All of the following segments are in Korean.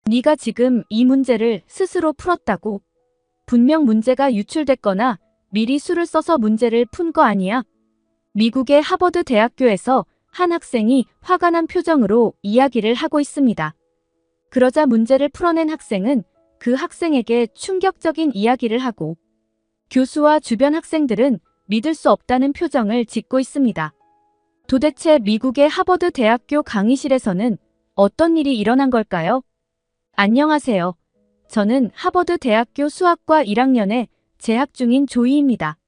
네가 지금 이 문제를 스스로 풀었다고. 분명 문제가 유출됐거나 미리 수를 써서 문제를 푼 거 아니야? 미국의 하버드 대학교에서 한 학생이 화가 난 표정으로 이야기를 하고 있습니다. 그러자 문제를 풀어낸 학생은 그 학생에게 충격적인 이야기를 하고 교수와 주변 학생들은 믿을 수 없다는 표정을 짓고 있습니다. 도대체 미국의 하버드 대학교 강의실에서는 어떤 일이 일어난 걸까요? 안녕하세요. 저는 하버드 대학교 수학과 1학년에 재학 중인 조이입니다.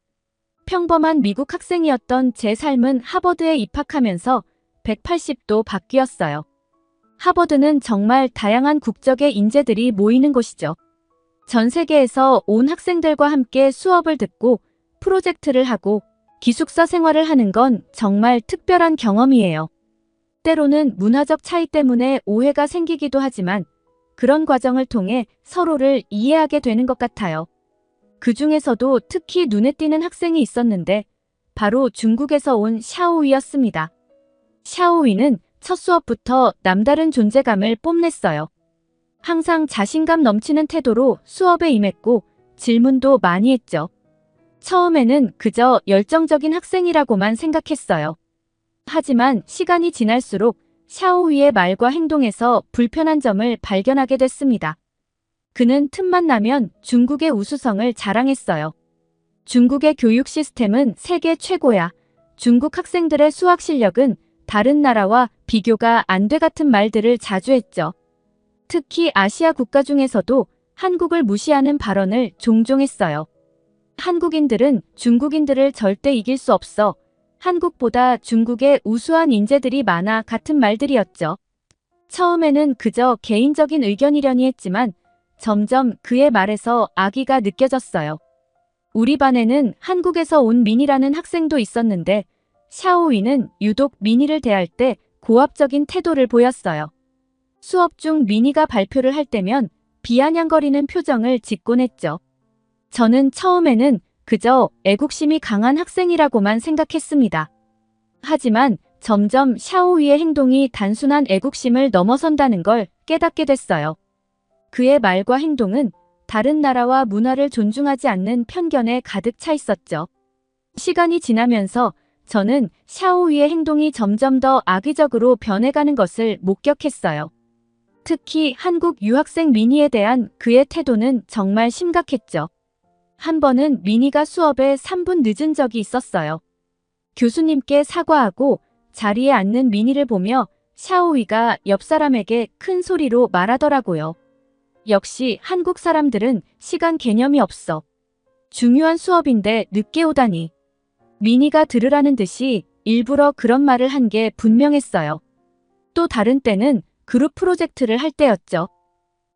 평범한 미국 학생이었던 제 삶은 하버드에 입학하면서 180도 바뀌었어요. 하버드는 정말 다양한 국적의 인재들이 모이는 곳이죠. 전 세계에서 온 학생들과 함께 수업을 듣고 프로젝트를 하고 기숙사 생활을 하는 건 정말 특별한 경험이에요. 때로는 문화적 차이 때문에 오해가 생기기도 하지만 그런 과정을 통해 서로를 이해하게 되는 것 같아요. 그 중에서도 특히 눈에 띄는 학생이 있었는데 바로 중국에서 온 샤오위였습니다. 샤오위는 첫 수업부터 남다른 존재감을 뽐냈어요. 항상 자신감 넘치는 태도로 수업에 임했고 질문도 많이 했죠. 처음에는 그저 열정적인 학생이라고만 생각했어요. 하지만 시간이 지날수록 샤오위의 말과 행동에서 불편한 점을 발견하게 됐습니다. 그는 틈만 나면 중국의 우수성을 자랑했어요. 중국의 교육 시스템은 세계 최고야. 중국 학생들의 수학 실력은 다른 나라와 비교가 안 돼 같은 말들을 자주 했죠. 특히 아시아 국가 중에서도 한국을 무시하는 발언을 종종 했어요. 한국인들은 중국인들을 절대 이길 수 없어. 한국보다 중국에 우수한 인재들이 많아 같은 말들이었죠. 처음에는 그저 개인적인 의견이려니 했지만 점점 그의 말에서 악의가 느껴졌어요. 우리 반에는 한국에서 온 민이라는 학생도 있었는데 샤오위는 유독 민이를 대할 때 고압적인 태도를 보였어요. 수업 중 민이가 발표를 할 때면 비아냥거리는 표정을 짓곤 했죠. 저는 처음에는 그저 애국심이 강한 학생이라고만 생각했습니다. 하지만 점점 샤오위의 행동이 단순한 애국심을 넘어선다는 걸 깨닫게 됐어요. 그의 말과 행동은 다른 나라와 문화를 존중하지 않는 편견에 가득 차 있었죠. 시간이 지나면서 저는 샤오위의 행동이 점점 더 악의적으로 변해가는 것을 목격했어요. 특히 한국 유학생 미니에 대한 그의 태도는 정말 심각했죠. 한 번은 미니가 수업에 3분 늦은 적이 있었어요. 교수님께 사과하고 자리에 앉는 미니를 보며 샤오위가 옆 사람에게 큰 소리로 말하더라고요. 역시 한국 사람들은 시간 개념이 없어. 중요한 수업인데 늦게 오다니. 미니가 들으라는 듯이 일부러 그런 말을 한 게 분명했어요. 또 다른 때는 그룹 프로젝트를 할 때였죠.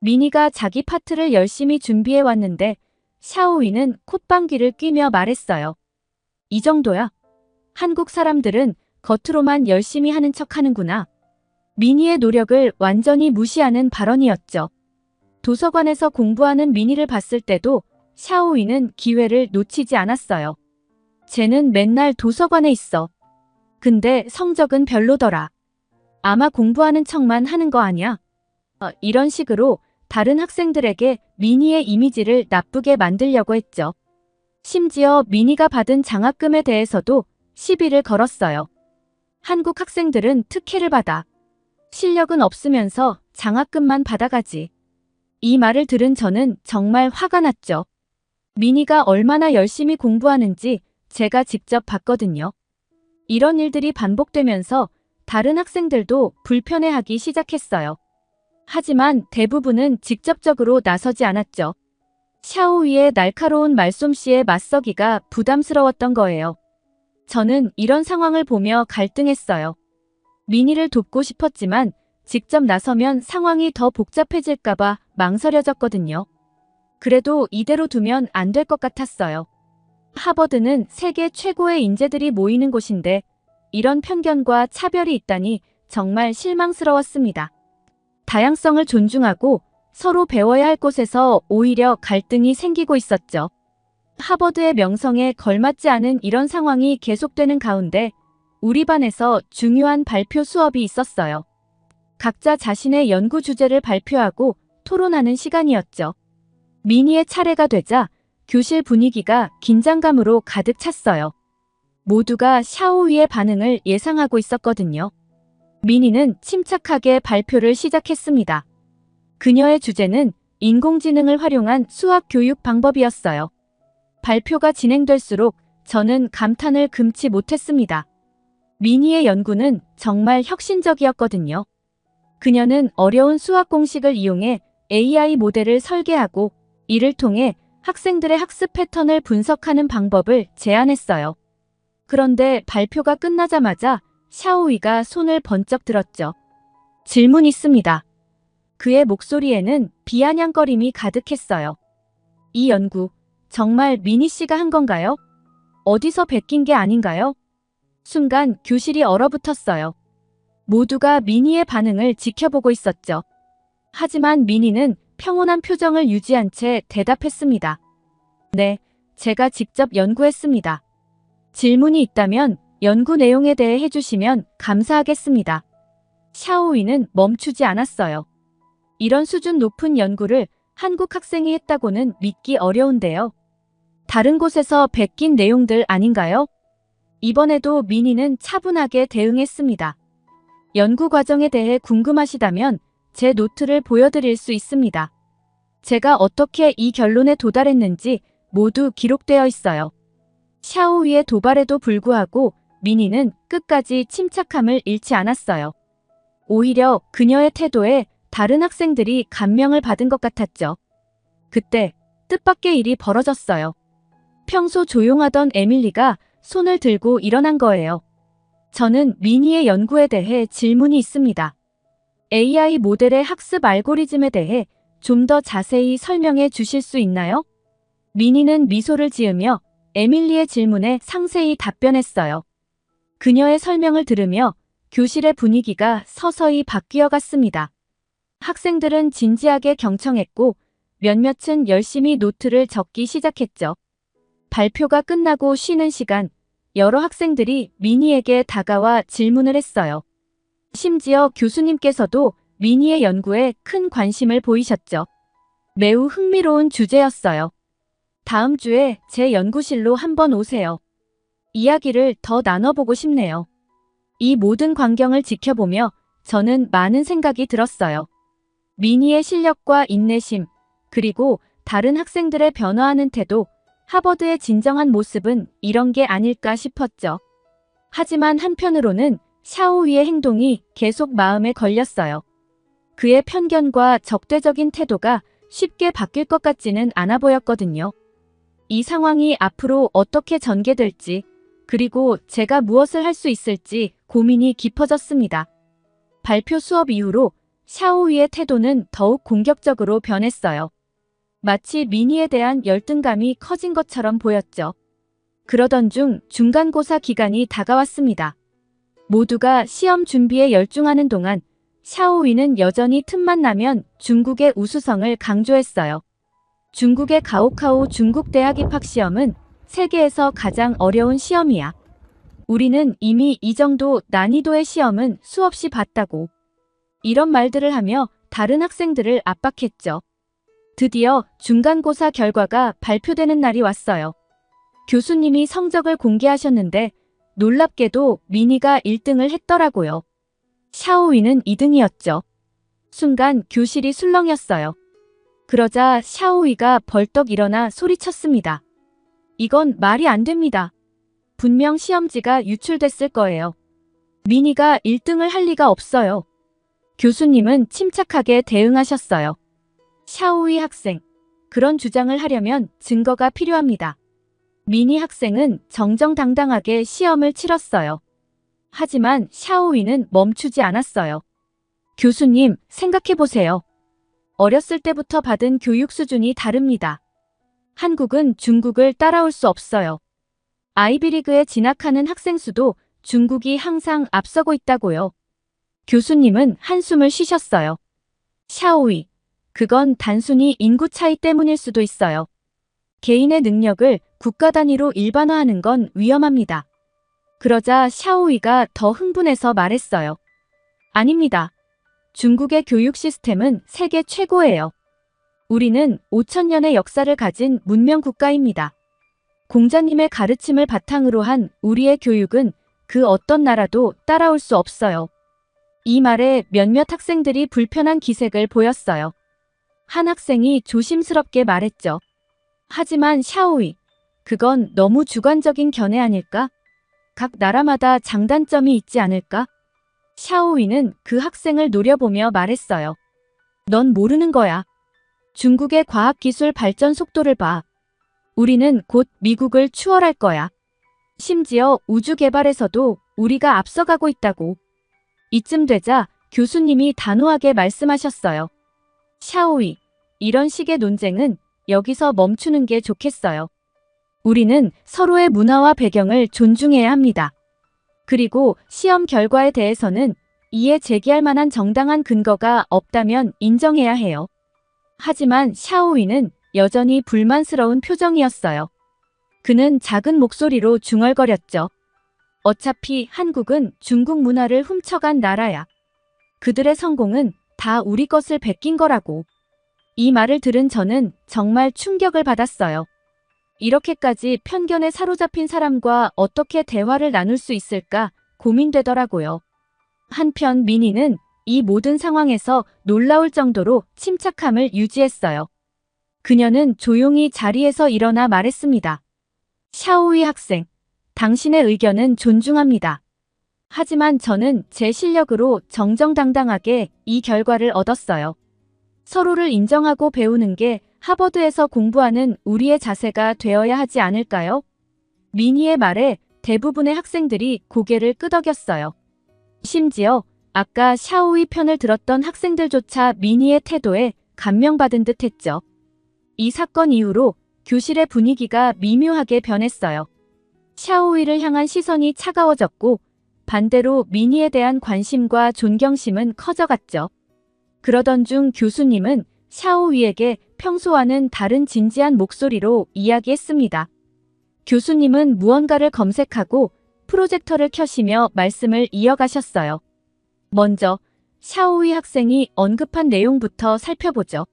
미니가 자기 파트를 열심히 준비해 왔는데 샤오위는 콧방귀를 뀌며 말했어요. 이 정도야? 한국 사람들은 겉으로만 열심히 하는 척 하는구나. 미니의 노력을 완전히 무시하는 발언이었죠. 도서관에서 공부하는 미니를 봤을 때도 샤오위는 기회를 놓치지 않았어요. 쟤는 맨날 도서관에 있어. 근데 성적은 별로더라. 아마 공부하는 척만 하는 거 아니야? 이런 식으로 다른 학생들에게 미니의 이미지를 나쁘게 만들려고 했죠. 심지어 미니가 받은 장학금에 대해서도 시비를 걸었어요. 한국 학생들은 특혜를 받아. 실력은 없으면서 장학금만 받아가지. 이 말을 들은 저는 정말 화가 났죠. 미니가 얼마나 열심히 공부하는지 제가 직접 봤거든요. 이런 일들이 반복되면서 다른 학생들도 불편해하기 시작했어요. 하지만 대부분은 직접적으로 나서지 않았죠. 샤오위의 날카로운 말솜씨에 맞서기가 부담스러웠던 거예요. 저는 이런 상황을 보며 갈등했어요. 미니를 돕고 싶었지만 직접 나서면 상황이 더 복잡해질까봐 망설여졌거든요. 그래도 이대로 두면 안 될 것 같았어요. 하버드는 세계 최고의 인재들이 모이는 곳인데 이런 편견과 차별이 있다니 정말 실망스러웠습니다. 다양성을 존중하고 서로 배워야 할 곳에서 오히려 갈등이 생기고 있었죠. 하버드의 명성에 걸맞지 않은 이런 상황이 계속되는 가운데 우리 반에서 중요한 발표 수업이 있었어요. 각자 자신의 연구 주제를 발표하고 토론하는 시간이었죠. 미니의 차례가 되자 교실 분위기가 긴장감으로 가득 찼어요. 모두가 샤오위의 반응을 예상하고 있었거든요. 미니는 침착하게 발표를 시작했습니다. 그녀의 주제는 인공지능을 활용한 수학 교육 방법이었어요. 발표가 진행될수록 저는 감탄을 금치 못했습니다. 미니의 연구는 정말 혁신적이었거든요. 그녀는 어려운 수학 공식을 이용해 AI 모델을 설계하고 이를 통해 학생들의 학습 패턴을 분석하는 방법을 제안했어요. 그런데 발표가 끝나자마자 샤오위가 손을 번쩍 들었죠. 질문 있습니다. 그의 목소리에는 비아냥거림이 가득했어요. 이 연구 정말 미니 씨가 한 건가요? 어디서 베낀 게 아닌가요? 순간 교실이 얼어붙었어요. 모두가 미니의 반응을 지켜보고 있었죠. 하지만 미니는 평온한 표정을 유지한 채 대답했습니다. 네, 제가 직접 연구했습니다. 질문이 있다면 연구 내용에 대해 해주시면 감사하겠습니다. 샤오위는 멈추지 않았어요. 이런 수준 높은 연구를 한국 학생이 했다고는 믿기 어려운데요. 다른 곳에서 베낀 내용들 아닌가요? 이번에도 미니는 차분하게 대응했습니다. 연구 과정에 대해 궁금하시다면 제 노트를 보여드릴 수 있습니다. 제가 어떻게 이 결론에 도달했는지 모두 기록되어 있어요. 샤오위의 도발에도 불구하고 미니는 끝까지 침착함을 잃지 않았어요. 오히려 그녀의 태도에 다른 학생들이 감명을 받은 것 같았죠. 그때 뜻밖의 일이 벌어졌어요. 평소 조용하던 에밀리가 손을 들고 일어난 거예요. 저는 미니의 연구에 대해 질문이 있습니다. AI 모델의 학습 알고리즘에 대해 좀 더 자세히 설명해 주실 수 있나요? 미니는 미소를 지으며 에밀리의 질문에 상세히 답변했어요. 그녀의 설명을 들으며 교실의 분위기가 서서히 바뀌어 갔습니다. 학생들은 진지하게 경청했고 몇몇은 열심히 노트를 적기 시작했죠. 발표가 끝나고 쉬는 시간, 여러 학생들이 미니에게 다가와 질문을 했어요. 심지어 교수님께서도 미니의 연구에 큰 관심을 보이셨죠. 매우 흥미로운 주제였어요. 다음 주에 제 연구실로 한번 오세요. 이야기를 더 나눠보고 싶네요. 이 모든 광경을 지켜보며 저는 많은 생각이 들었어요. 미니의 실력과 인내심, 그리고 다른 학생들의 변화하는 태도, 하버드의 진정한 모습은 이런 게 아닐까 싶었죠. 하지만 한편으로는 샤오위의 행동이 계속 마음에 걸렸어요. 그의 편견과 적대적인 태도가 쉽게 바뀔 것 같지는 않아 보였거든요. 이 상황이 앞으로 어떻게 전개될지, 그리고 제가 무엇을 할 수 있을지 고민이 깊어졌습니다. 발표 수업 이후로 샤오위의 태도는 더욱 공격적으로 변했어요. 마치 미니에 대한 열등감이 커진 것처럼 보였죠. 그러던 중 중간고사 기간이 다가왔습니다. 모두가 시험 준비에 열중하는 동안 샤오위는 여전히 틈만 나면 중국의 우수성을 강조했어요. 중국의 가오카오 중국대학 입학시험은 세계에서 가장 어려운 시험이야. 우리는 이미 이 정도 난이도의 시험은 수없이 봤다고. 이런 말들을 하며 다른 학생들을 압박했죠. 드디어 중간고사 결과가 발표되는 날이 왔어요. 교수님이 성적을 공개하셨는데 놀랍게도 미니가 1등을 했더라고요. 샤오위는 2등이었죠. 순간 교실이 술렁였어요. 그러자 샤오위가 벌떡 일어나 소리쳤습니다. 이건 말이 안 됩니다. 분명 시험지가 유출됐을 거예요. 미니가 1등을 할 리가 없어요. 교수님은 침착하게 대응하셨어요. 샤오위 학생, 그런 주장을 하려면 증거가 필요합니다. 미니 학생은 정정당당하게 시험을 치렀어요. 하지만 샤오위는 멈추지 않았어요. 교수님, 생각해보세요. 어렸을 때부터 받은 교육 수준이 다릅니다. 한국은 중국을 따라올 수 없어요. 아이비리그에 진학하는 학생 수도 중국이 항상 앞서고 있다고요. 교수님은 한숨을 쉬셨어요. 샤오위, 그건 단순히 인구 차이 때문일 수도 있어요. 개인의 능력을 국가 단위로 일반화하는 건 위험합니다. 그러자 샤오위가 더 흥분해서 말했어요. 아닙니다. 중국의 교육 시스템은 세계 최고예요. 우리는 5,000년의 역사를 가진 문명 국가입니다. 공자님의 가르침을 바탕으로 한 우리의 교육은 그 어떤 나라도 따라올 수 없어요. 이 말에 몇몇 학생들이 불편한 기색을 보였어요. 한 학생이 조심스럽게 말했죠. 하지만 샤오위, 그건 너무 주관적인 견해 아닐까? 각 나라마다 장단점이 있지 않을까? 샤오위는 그 학생을 노려보며 말했어요. 넌 모르는 거야. 중국의 과학기술 발전 속도를 봐. 우리는 곧 미국을 추월할 거야. 심지어 우주 개발에서도 우리가 앞서가고 있다고. 이쯤 되자 교수님이 단호하게 말씀하셨어요. 샤오위, 이런 식의 논쟁은 여기서 멈추는 게 좋겠어요. 우리는 서로의 문화와 배경을 존중해야 합니다. 그리고 시험 결과에 대해서는 이에 제기할 만한 정당한 근거가 없다면 인정해야 해요. 하지만 샤오위는 여전히 불만스러운 표정이었어요. 그는 작은 목소리로 중얼거렸죠. 어차피 한국은 중국 문화를 훔쳐간 나라야. 그들의 성공은 다 우리 것을 베낀 거라고. 이 말을 들은 저는 정말 충격을 받았어요. 이렇게까지 편견에 사로잡힌 사람과 어떻게 대화를 나눌 수 있을까 고민되더라고요. 한편 민희는 이 모든 상황에서 놀라울 정도로 침착함을 유지했어요. 그녀는 조용히 자리에서 일어나 말했습니다. 샤오위 학생, 당신의 의견은 존중합니다. 하지만 저는 제 실력으로 정정당당하게 이 결과를 얻었어요. 서로를 인정하고 배우는 게 하버드에서 공부하는 우리의 자세가 되어야 하지 않을까요? 민희의 말에 대부분의 학생들이 고개를 끄덕였어요. 심지어 아까 샤오위 편을 들었던 학생들조차 민희의 태도에 감명받은 듯 했죠. 이 사건 이후로 교실의 분위기가 미묘하게 변했어요. 샤오위를 향한 시선이 차가워졌고 반대로 민희에 대한 관심과 존경심은 커져갔죠. 그러던 중 교수님은 샤오위에게 평소와는 다른 진지한 목소리로 이야기했습니다. 교수님은 무언가를 검색하고 프로젝터를 켜시며 말씀을 이어가셨어요. 먼저 샤오위 학생이 언급한 내용부터 살펴보죠.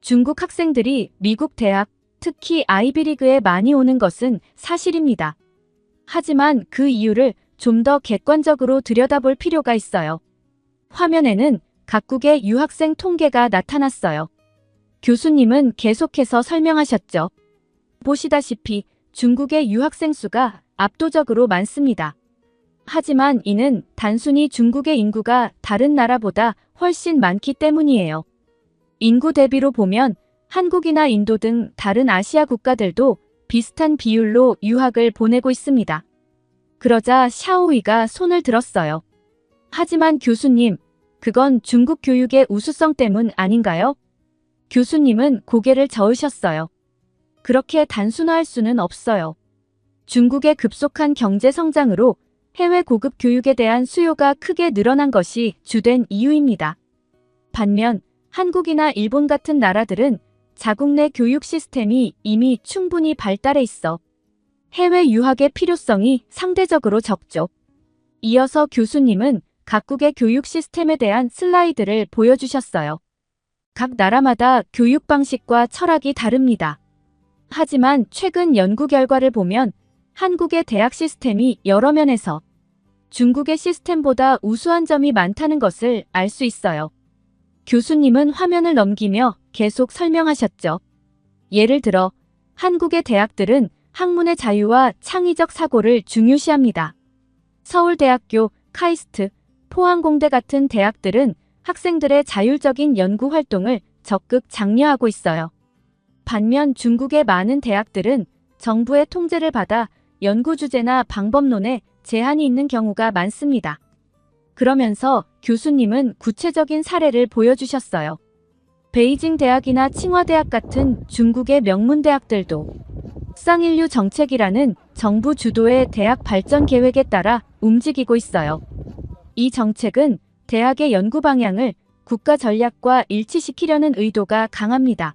중국 학생들이 미국 대학, 특히 아이비리그에 많이 오는 것은 사실입니다. 하지만 그 이유를 좀 더 객관적으로 들여다볼 필요가 있어요. 화면에는 각국의 유학생 통계가 나타났어요. 교수님은 계속해서 설명하셨죠. 보시다시피 중국의 유학생 수가 압도적으로 많습니다. 하지만 이는 단순히 중국의 인구가 다른 나라보다 훨씬 많기 때문이에요. 인구 대비로 보면 한국이나 인도 등 다른 아시아 국가들도 비슷한 비율로 유학을 보내고 있습니다. 그러자 샤오위가 손을 들었어요. 하지만 교수님, 그건 중국 교육의 우수성 때문 아닌가요? 교수님은 고개를 저으셨어요. 그렇게 단순화할 수는 없어요. 중국의 급속한 경제 성장으로 해외 고급 교육에 대한 수요가 크게 늘어난 것이 주된 이유입니다. 반면 한국이나 일본 같은 나라들은 자국 내 교육 시스템이 이미 충분히 발달해 있어 해외 유학의 필요성이 상대적으로 적죠. 이어서 교수님은 각국의 교육 시스템에 대한 슬라이드를 보여주셨어요. 각 나라마다 교육 방식과 철학이 다릅니다. 하지만 최근 연구 결과를 보면 한국의 대학 시스템이 여러 면에서 중국의 시스템보다 우수한 점이 많다는 것을 알 수 있어요. 교수님은 화면을 넘기며 계속 설명하셨죠. 예를 들어 한국의 대학들은 학문의 자유와 창의적 사고를 중요시합니다. 서울대학교, 카이스트, 포항공대 같은 대학들은 학생들의 자율적인 연구 활동을 적극 장려하고 있어요. 반면 중국의 많은 대학들은 정부의 통제를 받아 연구 주제나 방법론에 제한이 있는 경우가 많습니다. 그러면서 교수님은 구체적인 사례를 보여주셨어요. 베이징 대학이나 칭화대학 같은 중국의 명문 대학들도 쌍인류 정책이라는 정부 주도의 대학 발전 계획에 따라 움직이고 있어요. 이 정책은 대학의 연구 방향을 국가 전략과 일치시키려는 의도가 강합니다.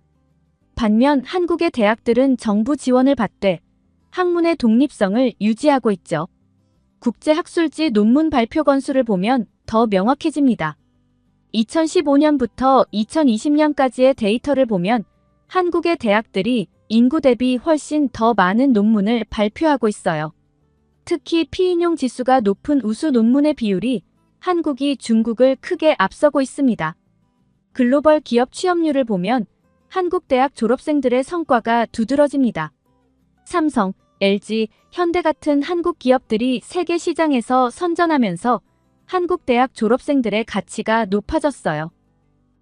반면 한국의 대학들은 정부 지원을 받되 학문의 독립성을 유지하고 있죠. 국제학술지 논문 발표 건수를 보면 더 명확해집니다. 2015년부터 2020년까지의 데이터를 보면 한국의 대학들이 인구 대비 훨씬 더 많은 논문을 발표하고 있어요. 특히 피인용 지수가 높은 우수 논문의 비율이 한국이 중국을 크게 앞서고 있습니다. 글로벌 기업 취업률을 보면 한국 대학 졸업생들의 성과가 두드러집니다. 삼성, LG, 현대 같은 한국 기업들이 세계 시장에서 선전하면서 한국 대학 졸업생들의 가치가 높아졌어요.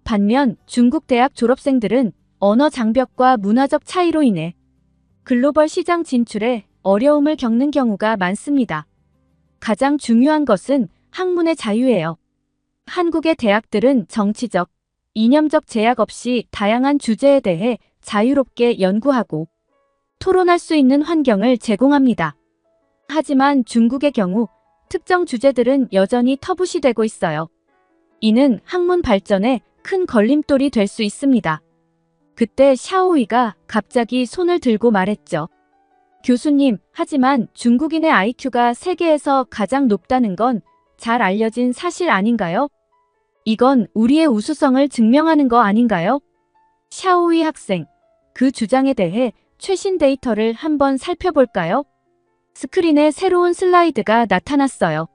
반면 중국 대학 졸업생들은 언어 장벽과 문화적 차이로 인해 글로벌 시장 진출에 어려움을 겪는 경우가 많습니다. 가장 중요한 것은 학문의 자유예요. 한국의 대학들은 정치적, 이념적 제약 없이 다양한 주제에 대해 자유롭게 연구하고 토론할 수 있는 환경을 제공합니다. 하지만 중국의 경우 특정 주제들은 여전히 터부시되고 있어요. 이는 학문 발전에 큰 걸림돌이 될 수 있습니다. 그때 샤오위가 갑자기 손을 들고 말했죠. 교수님, 하지만 중국인의 IQ가 세계에서 가장 높다는 건 잘 알려진 사실 아닌가요? 이건 우리의 우수성을 증명하는 거 아닌가요? 샤오위 학생, 그 주장에 대해 최신 데이터를 한번 살펴볼까요? 스크린에 새로운 슬라이드가 나타났어요.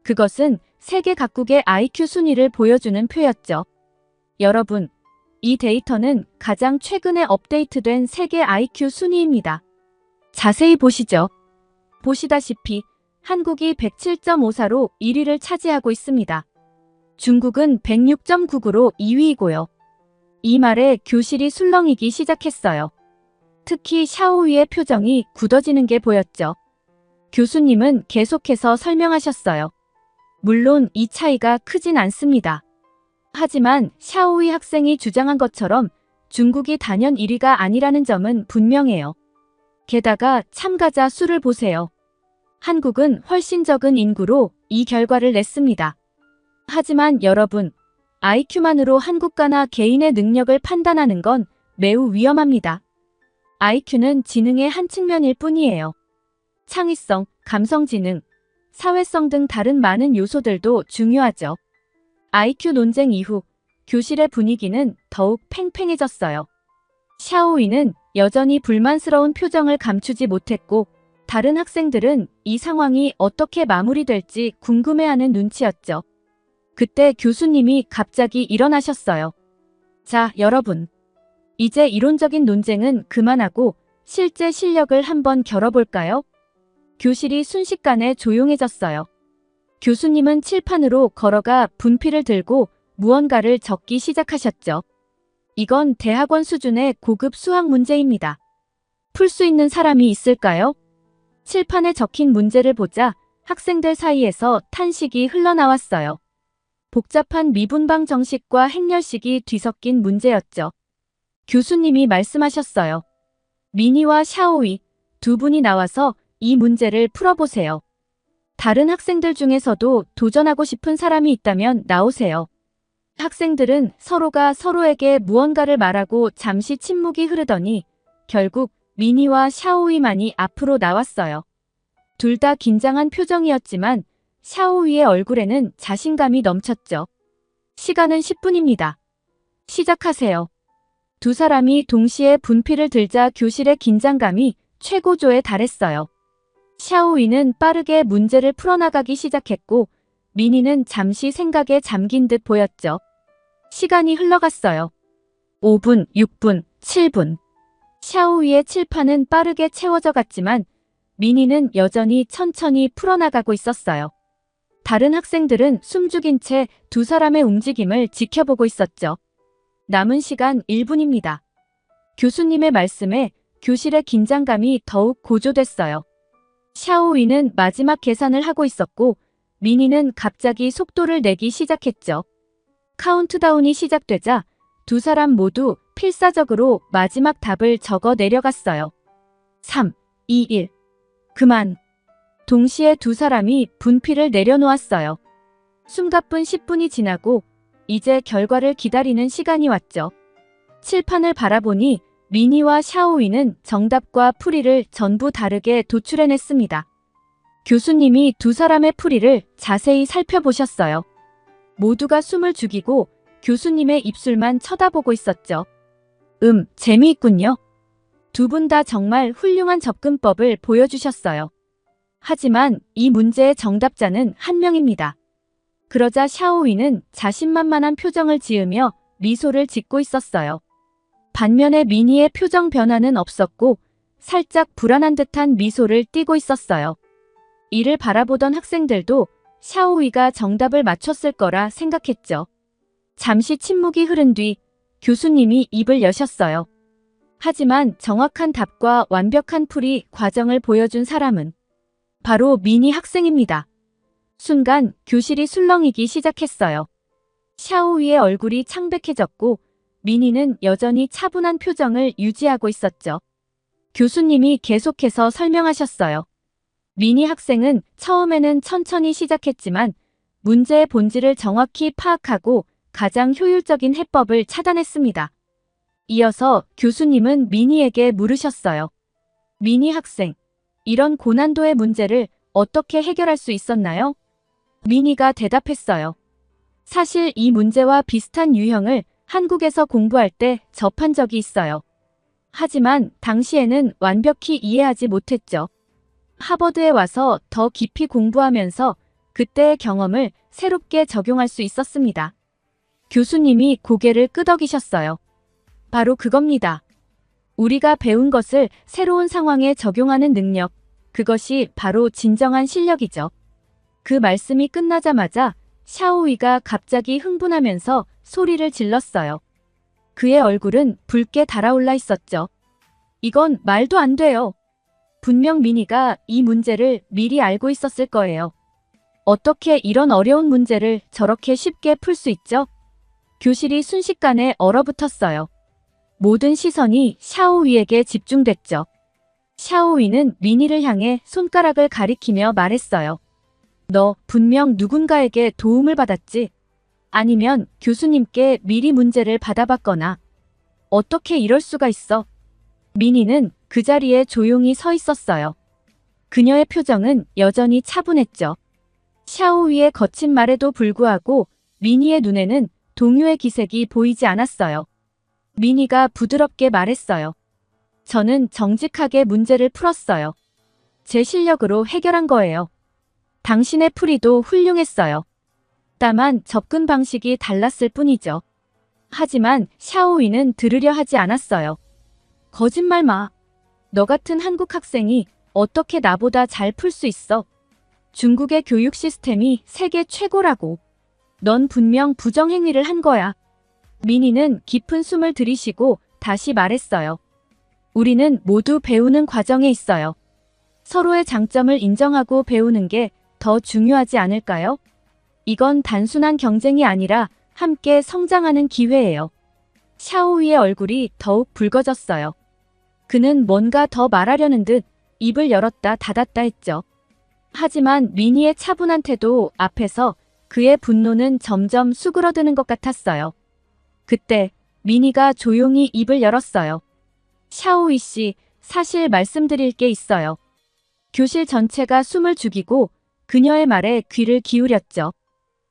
그것은 세계 각국의 IQ 순위를 보여주는 표였죠. 여러분, 이 데이터는 가장 최근에 업데이트된 세계 IQ 순위입니다. 자세히 보시죠. 보시다시피 한국이 107.54로 1위를 차지하고 있습니다. 중국은 106.99로 2위이고요. 이 말에 교실이 술렁이기 시작했어요. 특히 샤오위의 표정이 굳어지는 게 보였죠. 교수님은 계속해서 설명하셨어요. 물론 이 차이가 크진 않습니다. 하지만 샤오위 학생이 주장한 것처럼 중국이 단연 1위가 아니라는 점은 분명해요. 게다가 참가자 수를 보세요. 한국은 훨씬 적은 인구로 이 결과를 냈습니다. 하지만 여러분, IQ만으로 한국가나 개인의 능력을 판단하는 건 매우 위험합니다. IQ는 지능의 한 측면일 뿐이에요. 창의성, 감성지능, 사회성 등 다른 많은 요소들도 중요하죠. IQ 논쟁 이후 교실의 분위기는 더욱 팽팽해졌어요. 샤오위는 여전히 불만스러운 표정을 감추지 못했고 다른 학생들은 이 상황이 어떻게 마무리될지 궁금해하는 눈치였죠. 그때 교수님이 갑자기 일어나셨어요. 자, 여러분. 이제 이론적인 논쟁은 그만하고 실제 실력을 한번 겨뤄볼까요? 교실이 순식간에 조용해졌어요. 교수님은 칠판으로 걸어가 분필을 들고 무언가를 적기 시작하셨죠. 이건 대학원 수준의 고급 수학 문제입니다. 풀 수 있는 사람이 있을까요? 칠판에 적힌 문제를 보자 학생들 사이에서 탄식이 흘러나왔어요. 복잡한 미분방 정식과 행렬식이 뒤섞인 문제였죠. 교수님이 말씀하셨어요. 미니와 샤오위 두 분이 나와서 이 문제를 풀어보세요. 다른 학생들 중에서도 도전하고 싶은 사람이 있다면 나오세요. 학생들은 서로가 서로에게 무언가를 말하고 잠시 침묵이 흐르더니 결국 미니와 샤오위만이 앞으로 나왔어요. 둘 다 긴장한 표정이었지만 샤오위의 얼굴에는 자신감이 넘쳤죠. 시간은 10분입니다. 시작하세요. 두 사람이 동시에 분필을 들자 교실의 긴장감이 최고조에 달했어요. 샤오위는 빠르게 문제를 풀어나가기 시작했고 미니는 잠시 생각에 잠긴 듯 보였죠. 시간이 흘러갔어요. 5분, 6분, 7분. 샤오위의 칠판은 빠르게 채워져 갔지만 미니는 여전히 천천히 풀어나가고 있었어요. 다른 학생들은 숨죽인 채 두 사람의 움직임을 지켜보고 있었죠. 남은 시간 1분입니다. 교수님의 말씀에 교실의 긴장감이 더욱 고조됐어요. 샤오위는 마지막 계산을 하고 있었고 미니는 갑자기 속도를 내기 시작했죠. 카운트다운이 시작되자 두 사람 모두 필사적으로 마지막 답을 적어 내려갔어요. 3, 2, 1. 그만. 동시에 두 사람이 분필을 내려놓았어요. 숨가쁜 10분이 지나고 이제 결과를 기다리는 시간이 왔죠. 칠판을 바라보니 미니와 샤오위는 정답과 풀이를 전부 다르게 도출해냈습니다. 교수님이 두 사람의 풀이를 자세히 살펴보셨어요. 모두가 숨을 죽이고 교수님의 입술만 쳐다보고 있었죠. 재미있군요. 두 분 다 정말 훌륭한 접근법을 보여주셨어요. 하지만 이 문제의 정답자는 한 명입니다. 그러자 샤오위는 자신만만한 표정을 지으며 미소를 짓고 있었어요. 반면에 미니의 표정 변화는 없었고 살짝 불안한 듯한 미소를 띠고 있었어요. 이를 바라보던 학생들도 샤오위가 정답을 맞췄을 거라 생각했죠. 잠시 침묵이 흐른 뒤 교수님이 입을 여셨어요. 하지만 정확한 답과 완벽한 풀이 과정을 보여준 사람은 바로 미니 학생입니다. 순간 교실이 술렁이기 시작했어요. 샤오위의 얼굴이 창백해졌고 미니는 여전히 차분한 표정을 유지하고 있었죠. 교수님이 계속해서 설명하셨어요. 미니 학생은 처음에는 천천히 시작했지만 문제의 본질을 정확히 파악하고 가장 효율적인 해법을 찾아냈습니다. 이어서 교수님은 미니에게 물으셨어요. 미니 학생, 이런 고난도의 문제를 어떻게 해결할 수 있었나요? 미니가 대답했어요. 사실 이 문제와 비슷한 유형을 한국에서 공부할 때 접한 적이 있어요. 하지만 당시에는 완벽히 이해하지 못했죠. 하버드에 와서 더 깊이 공부하면서 그때의 경험을 새롭게 적용할 수 있었습니다. 교수님이 고개를 끄덕이셨어요. 바로 그겁니다. 우리가 배운 것을 새로운 상황에 적용하는 능력, 그것이 바로 진정한 실력이죠. 그 말씀이 끝나자마자 샤오위가 갑자기 흥분하면서 소리를 질렀어요. 그의 얼굴은 붉게 달아올라 있었죠. 이건 말도 안 돼요. 분명 미니가 이 문제를 미리 알고 있었을 거예요. 어떻게 이런 어려운 문제를 저렇게 쉽게 풀 수 있죠? 교실이 순식간에 얼어붙었어요. 모든 시선이 샤오위에게 집중됐죠. 샤오위는 미니를 향해 손가락을 가리키며 말했어요. 너 분명 누군가에게 도움을 받았지? 아니면 교수님께 미리 문제를 받아봤거나. 어떻게 이럴 수가 있어? 미니는 그 자리에 조용히 서 있었어요. 그녀의 표정은 여전히 차분했죠. 샤오위의 거친 말에도 불구하고 미니의 눈에는 동요의 기색이 보이지 않았어요. 미니가 부드럽게 말했어요. 저는 정직하게 문제를 풀었어요. 제 실력으로 해결한 거예요. 당신의 풀이도 훌륭했어요. 다만 접근 방식이 달랐을 뿐이죠. 하지만 샤오위는 들으려 하지 않았어요. 거짓말 마. 너 같은 한국 학생이 어떻게 나보다 잘 풀 수 있어? 중국의 교육 시스템이 세계 최고라고. 넌 분명 부정행위를 한 거야. 미니는 깊은 숨을 들이쉬고 다시 말했어요. 우리는 모두 배우는 과정에 있어요. 서로의 장점을 인정하고 배우는 게 더 중요하지 않을까요? 이건 단순한 경쟁이 아니라 함께 성장하는 기회예요. 샤오위의 얼굴이 더욱 붉어졌어요. 그는 뭔가 더 말하려는 듯 입을 열었다 닫았다 했죠. 하지만 미니의 차분한 태도 앞에서 그의 분노는 점점 수그러드는 것 같았어요. 그때 미니가 조용히 입을 열었어요. 샤오위 씨, 사실 말씀드릴 게 있어요. 교실 전체가 숨을 죽이고 그녀의 말에 귀를 기울였죠.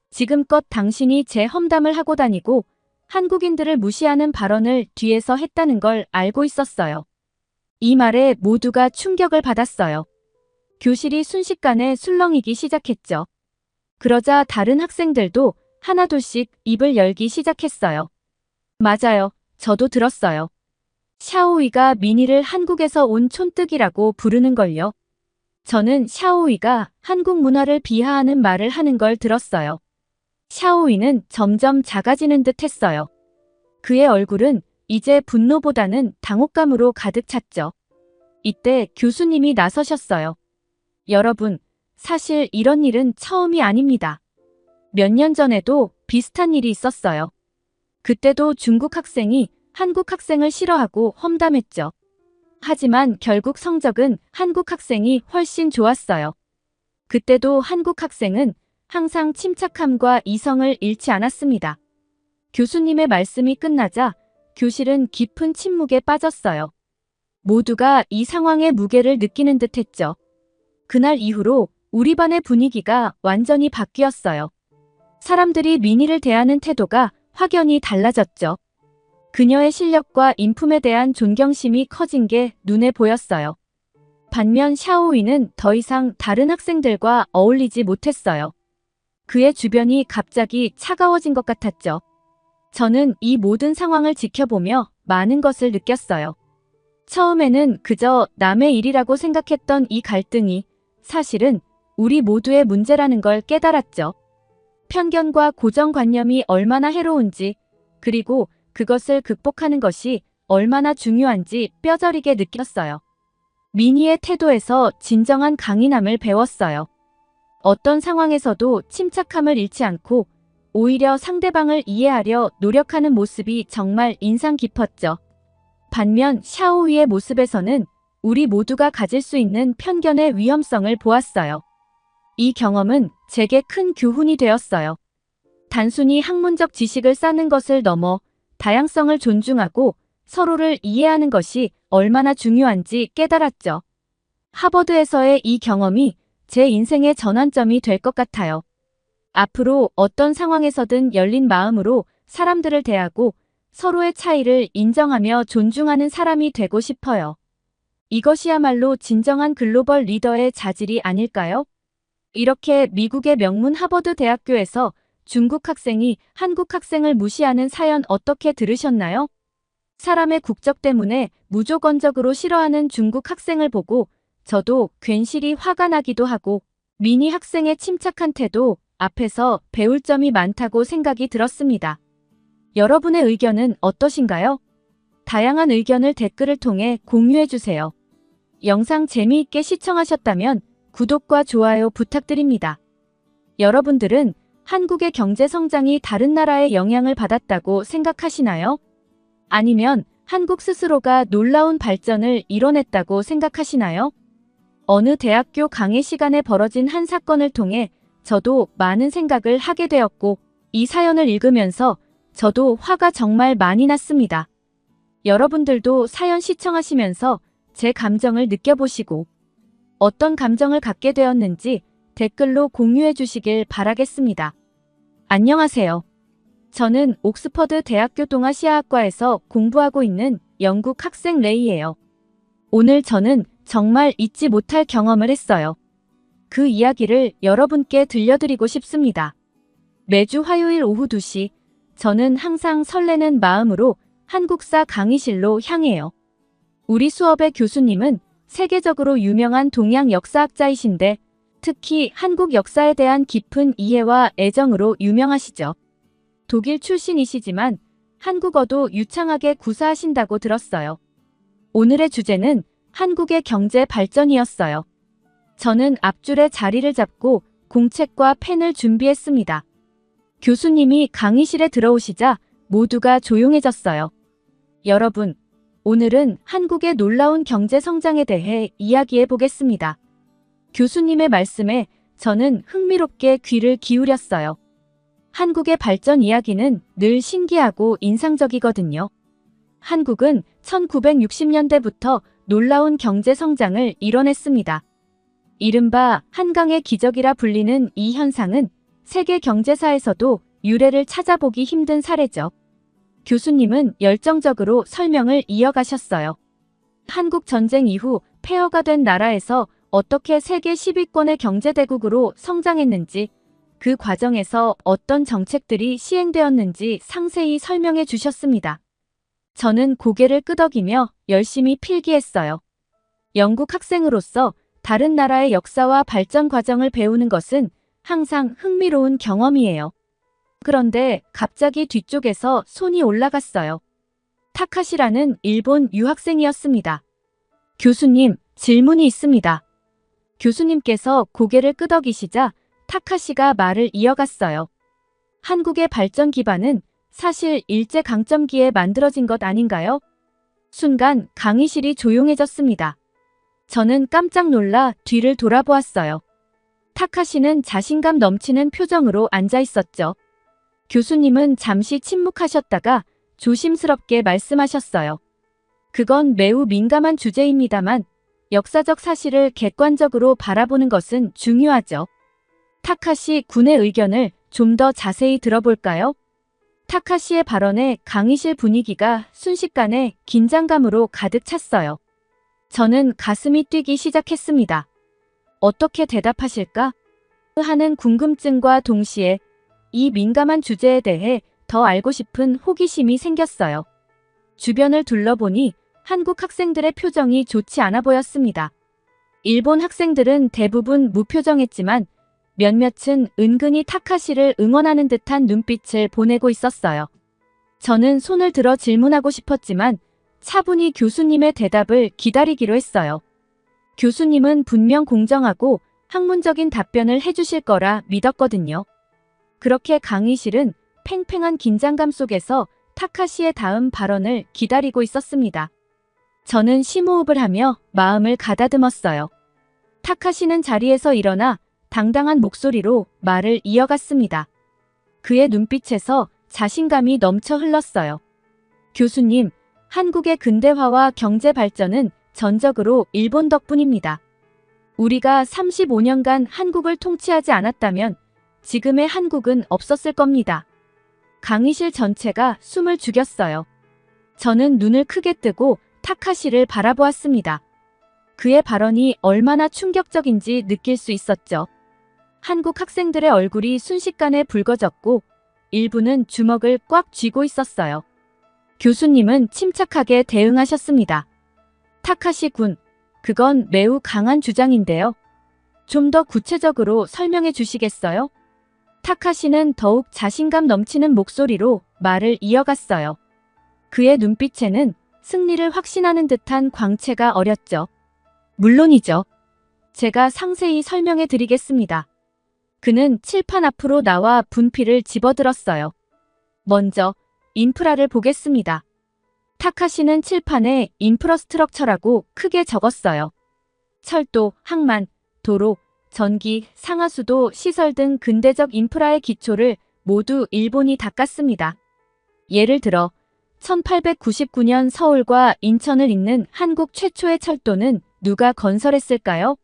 지금껏 당신이 제 험담을 하고 다니고 한국인들을 무시하는 발언을 뒤에서 했다는 걸 알고 있었어요. 이 말에 모두가 충격을 받았어요. 교실이 순식간에 술렁이기 시작했죠. 그러자 다른 학생들도 하나둘씩 입을 열기 시작했어요. 맞아요. 저도 들었어요. 샤오위가 미니를 한국에서 온 촌뜨기라고 부르는걸요. 저는 샤오위가 한국 문화를 비하하는 말을 하는 걸 들었어요. 샤오위는 점점 작아지는 듯 했어요. 그의 얼굴은 이제 분노보다는 당혹감으로 가득 찼죠. 이때 교수님이 나서셨어요. 여러분, 사실 이런 일은 처음이 아닙니다. 몇 년 전에도 비슷한 일이 있었어요. 그때도 중국 학생이 한국 학생을 싫어하고 험담했죠. 하지만 결국 성적은 한국 학생이 훨씬 좋았어요. 그때도 한국 학생은 항상 침착함과 이성을 잃지 않았습니다. 교수님의 말씀이 끝나자 교실은 깊은 침묵에 빠졌어요. 모두가 이 상황의 무게를 느끼는 듯 했죠. 그날 이후로 우리 반의 분위기가 완전히 바뀌었어요. 사람들이 미니를 대하는 태도가 확연히 달라졌죠. 그녀의 실력과 인품에 대한 존경심이 커진 게 눈에 보였어요. 반면 샤오위는 더 이상 다른 학생들과 어울리지 못했어요. 그의 주변이 갑자기 차가워진 것 같았죠. 저는 이 모든 상황을 지켜보며 많은 것을 느꼈어요. 처음에는 그저 남의 일이라고 생각했던 이 갈등이 사실은 우리 모두의 문제라는 걸 깨달았죠. 편견과 고정관념이 얼마나 해로운지, 그리고 그것을 극복하는 것이 얼마나 중요한지 뼈저리게 느꼈어요. 미니의 태도에서 진정한 강인함을 배웠어요. 어떤 상황에서도 침착함을 잃지 않고 오히려 상대방을 이해하려 노력하는 모습이 정말 인상 깊었죠. 반면 샤오위의 모습에서는 우리 모두가 가질 수 있는 편견의 위험성을 보았어요. 이 경험은 제게 큰 교훈이 되었어요. 단순히 학문적 지식을 쌓는 것을 넘어 다양성을 존중하고 서로를 이해하는 것이 얼마나 중요한지 깨달았죠. 하버드에서의 이 경험이 제 인생의 전환점이 될 것 같아요. 앞으로 어떤 상황에서든 열린 마음으로 사람들을 대하고 서로의 차이를 인정하며 존중하는 사람이 되고 싶어요. 이것이야말로 진정한 글로벌 리더의 자질이 아닐까요? 이렇게 미국의 명문 하버드 대학교에서 중국 학생이 한국 학생을 무시하는 사연 어떻게 들으셨나요? 사람의 국적 때문에 무조건적으로 싫어하는 중국 학생을 보고 저도 괜시리 화가 나기도 하고 미니 학생의 침착한 태도 앞에서 배울 점이 많다고 생각이 들었습니다. 여러분의 의견은 어떠신가요? 다양한 의견을 댓글을 통해 공유해주세요. 영상 재미있게 시청하셨다면 구독과 좋아요 부탁드립니다. 여러분들은 한국의 경제 성장이 다른 나라의 영향을 받았다고 생각하시나요? 아니면 한국 스스로가 놀라운 발전을 이뤄냈다고 생각하시나요? 어느 대학교 강의 시간에 벌어진 한 사건을 통해 저도 많은 생각을 하게 되었고 이 사연을 읽으면서 저도 화가 정말 많이 났습니다. 여러분들도 사연 시청하시면서 제 감정을 느껴보시고 어떤 감정을 갖게 되었는지 댓글로 공유해 주시길 바라겠습니다. 안녕하세요. 저는 옥스퍼드 대학교 동아시아학과에서 공부하고 있는 영국 학생 레이예요. 오늘 저는 정말 잊지 못할 경험을 했어요. 그 이야기를 여러분께 들려드리고 싶습니다. 매주 화요일 오후 2시, 저는 항상 설레는 마음으로 한국사 강의실로 향해요. 우리 수업의 교수님은 세계적으로 유명한 동양 역사학자이신데 특히 한국 역사에 대한 깊은 이해와 애정으로 유명하시죠. 독일 출신이시지만 한국어도 유창하게 구사하신다고 들었어요. 오늘의 주제는 한국의 경제 발전이었어요. 저는 앞줄에 자리를 잡고 공책과 펜을 준비했습니다. 교수님이 강의실에 들어오시자 모두가 조용해졌어요. 여러분, 오늘은 한국의 놀라운 경제 성장에 대해 이야기해 보겠습니다. 교수님의 말씀에 저는 흥미롭게 귀를 기울였어요. 한국의 발전 이야기는 늘 신기하고 인상적이거든요. 한국은 1960년대부터 놀라운 경제 성장을 이뤄냈습니다. 이른바 한강의 기적이라 불리는 이 현상은 세계 경제사에서도 유례를 찾아보기 힘든 사례죠. 교수님은 열정적으로 설명을 이어가셨어요. 한국 전쟁 이후 폐허가 된 나라에서 어떻게 세계 10위권의 경제대국으로 성장했는지, 그 과정에서 어떤 정책들이 시행되었는지 상세히 설명해 주셨습니다. 저는 고개를 끄덕이며 열심히 필기했어요. 영국 학생으로서 다른 나라의 역사와 발전 과정을 배우는 것은 항상 흥미로운 경험이에요. 그런데 갑자기 뒤쪽에서 손이 올라갔어요. 타카시라는 일본 유학생이었습니다. 교수님, 질문이 있습니다. 교수님께서 고개를 끄덕이시자 타카시가 말을 이어갔어요. 한국의 발전 기반은 사실 일제강점기에 만들어진 것 아닌가요? 순간 강의실이 조용해졌습니다. 저는 깜짝 놀라 뒤를 돌아보았어요. 타카시는 자신감 넘치는 표정으로 앉아 있었죠. 교수님은 잠시 침묵하셨다가 조심스럽게 말씀하셨어요. 그건 매우 민감한 주제입니다만 역사적 사실을 객관적으로 바라보는 것은 중요하죠. 타카시 군의 의견을 좀 더 자세히 들어볼까요? 타카시의 발언에 강의실 분위기가 순식간에 긴장감으로 가득 찼어요. 저는 가슴이 뛰기 시작했습니다. 어떻게 대답하실까? 하는 궁금증과 동시에 이 민감한 주제에 대해 더 알고 싶은 호기심이 생겼어요. 주변을 둘러보니 한국 학생들의 표정이 좋지 않아 보였습니다. 일본 학생들은 대부분 무표정했지만 몇몇은 은근히 타카시를 응원하는 듯한 눈빛을 보내고 있었어요. 저는 손을 들어 질문하고 싶었지만 차분히 교수님의 대답을 기다리기로 했어요. 교수님은 분명 공정하고 학문적인 답변을 해주실 거라 믿었거든요. 그렇게 강의실은 팽팽한 긴장감 속에서 타카시의 다음 발언을 기다리고 있었습니다. 저는 심호흡을 하며 마음을 가다듬었어요. 타카시는 자리에서 일어나 당당한 목소리로 말을 이어갔습니다. 그의 눈빛에서 자신감이 넘쳐 흘렀어요. 교수님, 한국의 근대화와 경제 발전은 전적으로 일본 덕분입니다. 우리가 35년간 한국을 통치하지 않았다면 지금의 한국은 없었을 겁니다. 강의실 전체가 숨을 죽였어요. 저는 눈을 크게 뜨고 타카시를 바라보았습니다. 그의 발언이 얼마나 충격적인지 느낄 수 있었죠. 한국 학생들의 얼굴이 순식간에 붉어졌고 일부는 주먹을 꽉 쥐고 있었어요. 교수님은 침착하게 대응하셨습니다. 타카시 군, 그건 매우 강한 주장인데요. 좀 더 구체적으로 설명해 주시겠어요? 타카시는 더욱 자신감 넘치는 목소리로 말을 이어갔어요. 그의 눈빛에는 승리를 확신하는 듯한 광채가 어렸죠. 물론이죠. 제가 상세히 설명해 드리겠습니다. 그는 칠판 앞으로 나와 분필을 집어들었어요. 먼저 인프라를 보겠습니다. 타카시는 칠판에 인프라스트럭처라고 크게 적었어요. 철도, 항만, 도로, 전기, 상하수도, 시설 등 근대적 인프라의 기초를 모두 일본이 닦았습니다. 예를 들어 1899년 서울과 인천을 잇는 한국 최초의 철도는 누가 건설했을까요?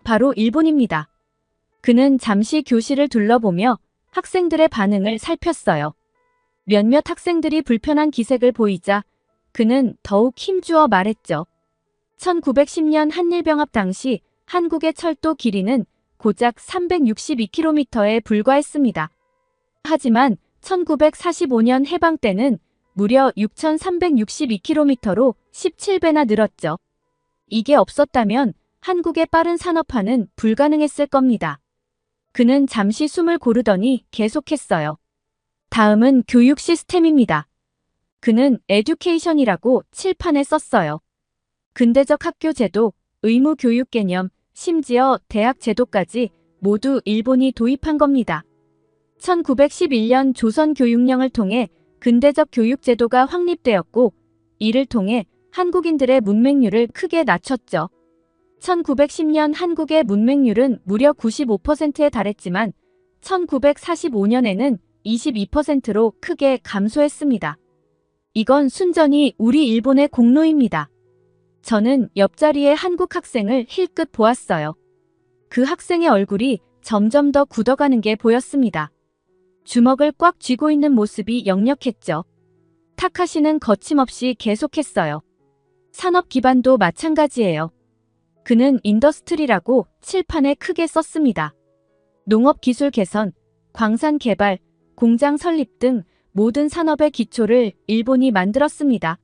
바로 일본입니다. 그는 잠시 교실을 둘러보며 학생들의 반응을 살폈어요. 몇몇 학생들이 불편한 기색을 보이자 그는 더욱 힘주어 말했죠. 1910년 한일병합 당시 한국의 철도 길이는 고작 362km에 불과했습니다. 하지만 1945년 해방 때는 무려 6,362km로 17배나 늘었죠. 이게 없었다면 한국의 빠른 산업화는 불가능했을 겁니다. 그는 잠시 숨을 고르더니 계속했어요. 다음은 교육 시스템입니다. 그는 에듀케이션이라고 칠판에 썼어요. 근대적 학교 제도, 의무 교육 개념, 심지어 대학 제도까지 모두 일본이 도입한 겁니다. 1911년 조선교육령을 통해 근대적 교육 제도가 확립되었고 이를 통해 한국인들의 문맹률을 크게 낮췄죠. 1910년 한국의 문맹률은 무려 95%에 달했지만 1945년에는 22%로 크게 감소했습니다. 이건 순전히 우리 일본의 공로입니다. 저는 옆자리의 한국 학생을 힐끗 보았어요. 그 학생의 얼굴이 점점 더 굳어가는 게 보였습니다. 주먹을 꽉 쥐고 있는 모습이 역력했죠. 타카시는 거침없이 계속했어요. 산업 기반도 마찬가지예요. 그는 인더스트리라고 칠판에 크게 썼습니다. 농업 기술 개선, 광산 개발, 공장 설립 등 모든 산업의 기초를 일본이 만들었습니다.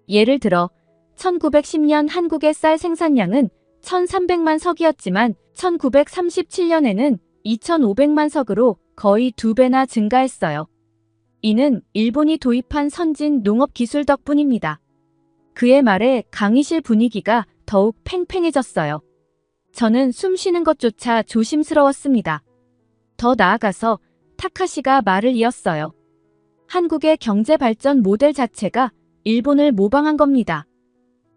예를 들어 1910년 한국의 쌀 생산량은 1300만 석이었지만 1937년에는 2500만 석으로 거의 2배나 증가했어요. 이는 일본이 도입한 선진 농업 기술 덕분입니다. 그의 말에 강의실 분위기가 더욱 팽팽해졌어요. 저는 숨 쉬는 것조차 조심스러웠습니다. 더 나아가서 타카시가 말을 이었어요. 한국의 경제 발전 모델 자체가 일본을 모방한 겁니다.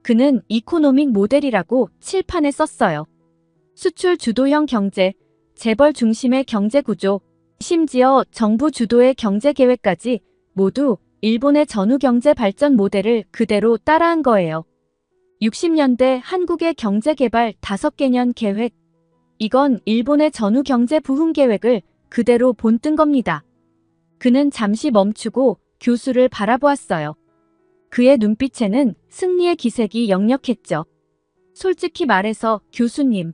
그는 이코노믹 모델이라고 칠판에 썼어요. 수출 주도형 경제, 재벌 중심의 경제 구조, 심지어 정부 주도의 경제 계획까지 모두 일본의 전후 경제 발전 모델을 그대로 따라한 거예요. 60년대 한국의 경제 개발 5개년 계획. 이건 일본의 전후 경제 부흥 계획을 그대로 본뜬 겁니다. 그는 잠시 멈추고 교수를 바라보았어요. 그의 눈빛에는 승리의 기색이 역력했죠. 솔직히 말해서 교수님,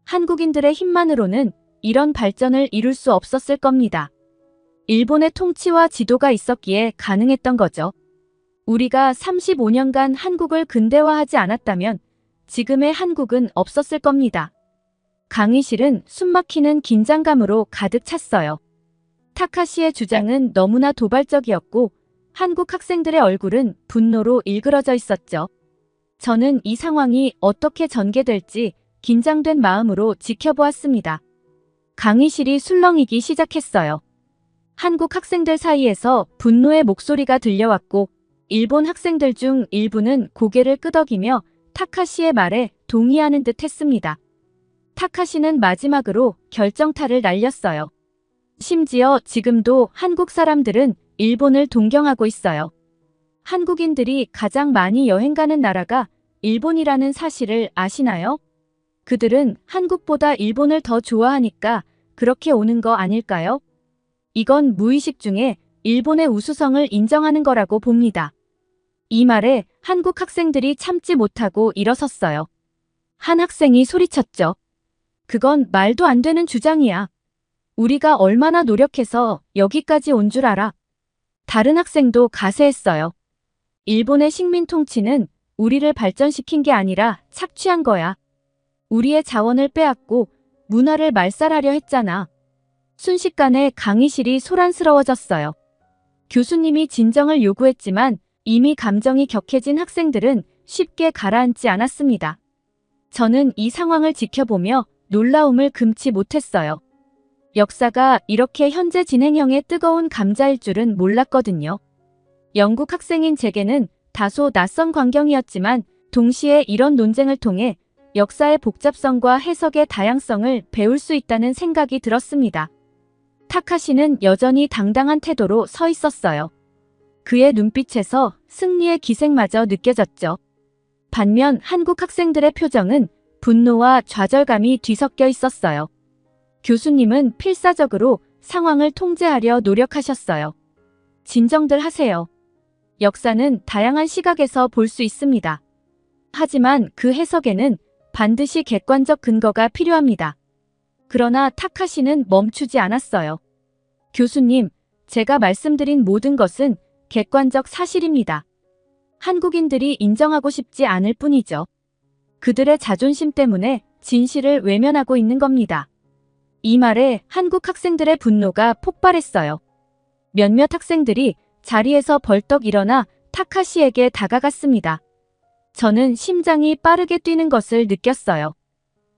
한국인들의 힘만으로는 이런 발전을 이룰 수 없었을 겁니다. 일본의 통치와 지도가 있었기에 가능했던 거죠. 우리가 35년간 한국을 근대화하지 않았다면 지금의 한국은 없었을 겁니다. 강의실은 숨막히는 긴장감으로 가득 찼어요. 타카시의 주장은 너무나 도발적이었고 한국 학생들의 얼굴은 분노로 일그러져 있었죠. 저는 이 상황이 어떻게 전개될지 긴장된 마음으로 지켜보았습니다. 강의실이 술렁이기 시작했어요. 한국 학생들 사이에서 분노의 목소리가 들려왔고 일본 학생들 중 일부는 고개를 끄덕이며 타카시의 말에 동의하는 듯 했습니다. 타카시는 마지막으로 결정타를 날렸어요. 심지어 지금도 한국 사람들은 일본을 동경하고 있어요. 한국인들이 가장 많이 여행 가는 나라가 일본이라는 사실을 아시나요? 그들은 한국보다 일본을 더 좋아하니까 그렇게 오는 거 아닐까요? 이건 무의식 중에 일본의 우수성을 인정하는 거라고 봅니다. 이 말에 한국 학생들이 참지 못하고 일어섰어요. 한 학생이 소리쳤죠. 그건 말도 안 되는 주장이야. 우리가 얼마나 노력해서 여기까지 온 줄 알아. 다른 학생도 가세했어요. 일본의 식민 통치는 우리를 발전시킨 게 아니라 착취한 거야. 우리의 자원을 빼앗고 문화를 말살하려 했잖아. 순식간에 강의실이 소란스러워졌어요. 교수님이 진정을 요구했지만 이미 감정이 격해진 학생들은 쉽게 가라앉지 않았습니다. 저는 이 상황을 지켜보며 놀라움을 금치 못했어요. 역사가 이렇게 현재 진행형의 뜨거운 감자일 줄은 몰랐거든요. 영국 학생인 제게는 다소 낯선 광경이었지만 동시에 이런 논쟁을 통해 역사의 복잡성과 해석의 다양성을 배울 수 있다는 생각이 들었습니다. 타카시는 여전히 당당한 태도로 서 있었어요. 그의 눈빛에서 승리의 기색마저 느껴졌죠. 반면 한국 학생들의 표정은 분노와 좌절감이 뒤섞여 있었어요. 교수님은 필사적으로 상황을 통제하려 노력하셨어요. 진정들 하세요. 역사는 다양한 시각에서 볼 수 있습니다. 하지만 그 해석에는 반드시 객관적 근거가 필요합니다. 그러나 타카시는 멈추지 않았어요. 교수님, 제가 말씀드린 모든 것은 객관적 사실입니다. 한국인들이 인정하고 싶지 않을 뿐이죠. 그들의 자존심 때문에 진실을 외면하고 있는 겁니다. 이 말에 한국 학생들의 분노가 폭발했어요. 몇몇 학생들이 자리에서 벌떡 일어나 타카시에게 다가갔습니다. 저는 심장이 빠르게 뛰는 것을 느꼈어요.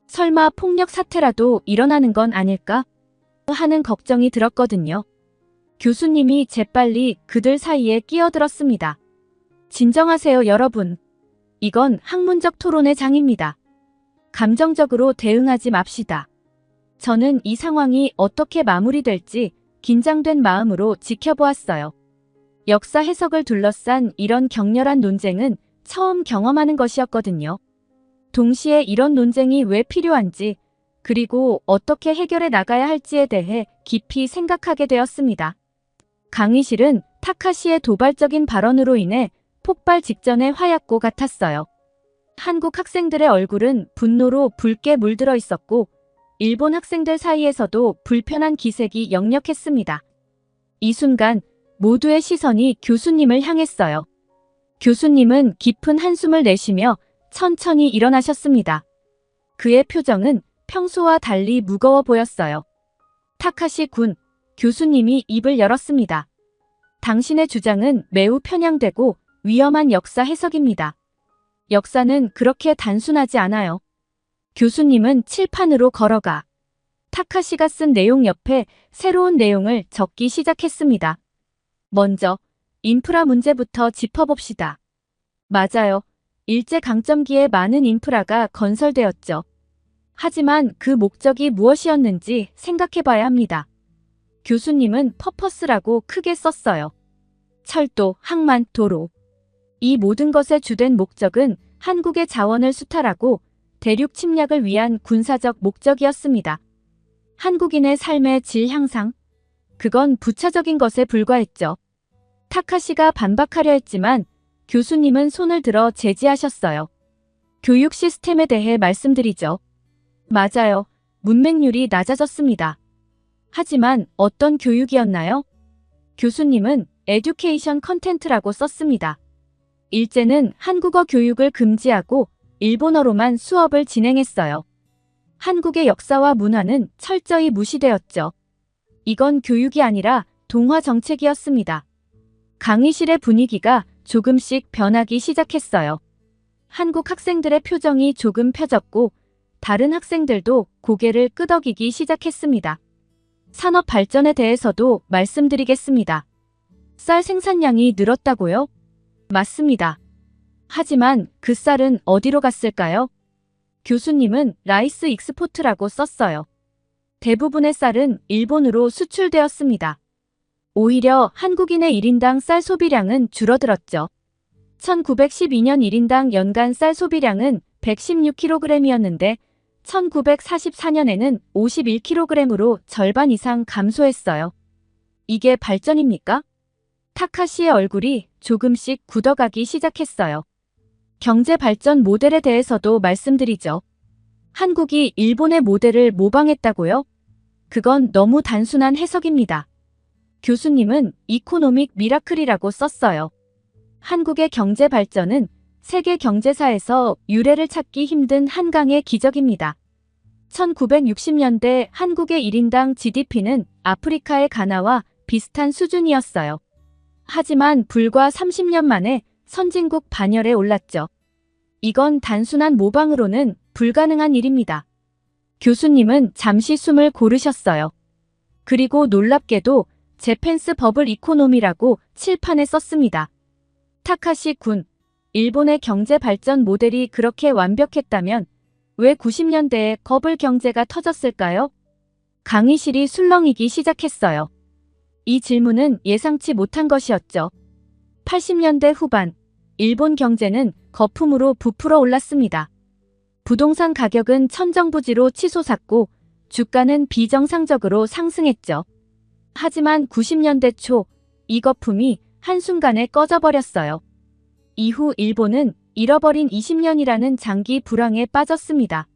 설마 폭력 사태라도 일어나는 건 아닐까? 하는 걱정이 들었거든요. 교수님이 재빨리 그들 사이에 끼어들었습니다. 진정하세요, 여러분. 이건 학문적 토론의 장입니다. 감정적으로 대응하지 맙시다. 저는 이 상황이 어떻게 마무리될지 긴장된 마음으로 지켜보았어요. 역사 해석을 둘러싼 이런 격렬한 논쟁은 처음 경험하는 것이었거든요. 동시에 이런 논쟁이 왜 필요한지, 그리고 어떻게 해결해 나가야 할지에 대해 깊이 생각하게 되었습니다. 강의실은 타카시의 도발적인 발언으로 인해 폭발 직전의 화약고 같았어요. 한국 학생들의 얼굴은 분노로 붉게 물들어 있었고 일본 학생들 사이에서도 불편한 기색이 역력했습니다. 이 순간 모두의 시선이 교수님을 향했어요. 교수님은 깊은 한숨을 내쉬며 천천히 일어나셨습니다. 그의 표정은 평소와 달리 무거워 보였어요. 타카시 군, 교수님이 입을 열었습니다. 당신의 주장은 매우 편향되고 위험한 역사 해석입니다. 역사는 그렇게 단순하지 않아요. 교수님은 칠판으로 걸어가 타카시가 쓴 내용 옆에 새로운 내용을 적기 시작했습니다. 먼저 인프라 문제부터 짚어봅시다. 맞아요. 일제강점기에 많은 인프라가 건설되었죠. 하지만 그 목적이 무엇이었는지 생각해봐야 합니다. 교수님은 퍼퍼스라고 크게 썼어요. 철도, 항만, 도로. 이 모든 것의 주된 목적은 한국의 자원을 수탈하고 대륙 침략을 위한 군사적 목적이었습니다. 한국인의 삶의 질 향상? 그건 부차적인 것에 불과했죠. 타카시가 반박하려 했지만 교수님은 손을 들어 제지하셨어요. 교육 시스템에 대해 말씀드리죠. 맞아요. 문맹률이 낮아졌습니다. 하지만 어떤 교육이었나요? 교수님은 에듀케이션 컨텐츠라고 썼습니다. 일제는 한국어 교육을 금지하고 일본어로만 수업을 진행했어요. 한국의 역사와 문화는 철저히 무시되었죠. 이건 교육이 아니라 동화 정책이었습니다. 강의실의 분위기가 조금씩 변하기 시작했어요. 한국 학생들의 표정이 조금 펴졌고 다른 학생들도 고개를 끄덕이기 시작했습니다. 산업 발전에 대해서도 말씀드리겠습니다. 쌀 생산량이 늘었다고요? 맞습니다. 하지만 그 쌀은 어디로 갔을까요? 교수님은 라이스 익스포트라고 썼어요. 대부분의 쌀은 일본으로 수출되었습니다. 오히려 한국인의 1인당 쌀 소비량은 줄어들었죠. 1912년 1인당 연간 쌀 소비량은 116kg이었는데 1944년에는 51kg으로 절반 이상 감소했어요. 이게 발전입니까? 타카시의 얼굴이 조금씩 굳어가기 시작했어요. 경제 발전 모델에 대해서도 말씀드리죠. 한국이 일본의 모델을 모방했다고요? 그건 너무 단순한 해석입니다. 교수님은 이코노믹 미라클이라고 썼어요. 한국의 경제 발전은 세계 경제사에서 유례를 찾기 힘든 한강의 기적입니다. 1960년대 한국의 1인당 GDP는 아프리카의 가나와 비슷한 수준이었어요. 하지만 불과 30년 만에 선진국 반열에 올랐죠. 이건 단순한 모방으로는 불가능한 일입니다. 교수님은 잠시 숨을 고르셨어요. 그리고 놀랍게도 재팬스 버블 이코노미라고 칠판에 썼습니다. 타카시 군, 일본의 경제 발전 모델이 그렇게 완벽했다면 왜 90년대에 버블 경제가 터졌을까요? 강의실이 술렁이기 시작했어요. 이 질문은 예상치 못한 것이었죠. 80년대 후반, 일본 경제는 거품으로 부풀어 올랐습니다. 부동산 가격은 천정부지로 치솟았고 주가는 비정상적으로 상승했죠. 하지만 90년대 초, 이 거품이 한순간에 꺼져버렸어요. 이후 일본은 잃어버린 20년이라는 장기 불황에 빠졌습니다.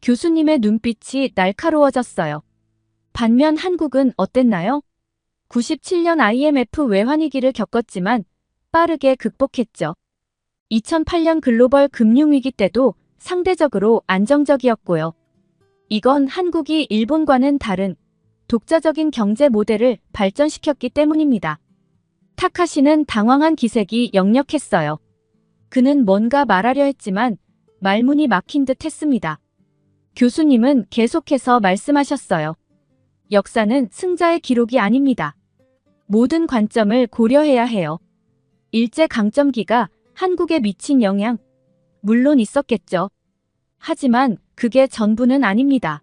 교수님의 눈빛이 날카로워졌어요. 반면 한국은 어땠나요? 97년 IMF 외환위기를 겪었지만 빠르게 극복했죠. 2008년 글로벌 금융위기 때도 상대적으로 안정적이었고요. 이건 한국이 일본과는 다른 독자적인 경제 모델을 발전시켰기 때문입니다. 타카시는 당황한 기색이 역력했어요. 그는 뭔가 말하려 했지만 말문이 막힌 듯 했습니다. 교수님은 계속해서 말씀하셨어요. 역사는 승자의 기록이 아닙니다. 모든 관점을 고려해야 해요. 일제강점기가 한국에 미친 영향, 물론 있었겠죠. 하지만 그게 전부는 아닙니다.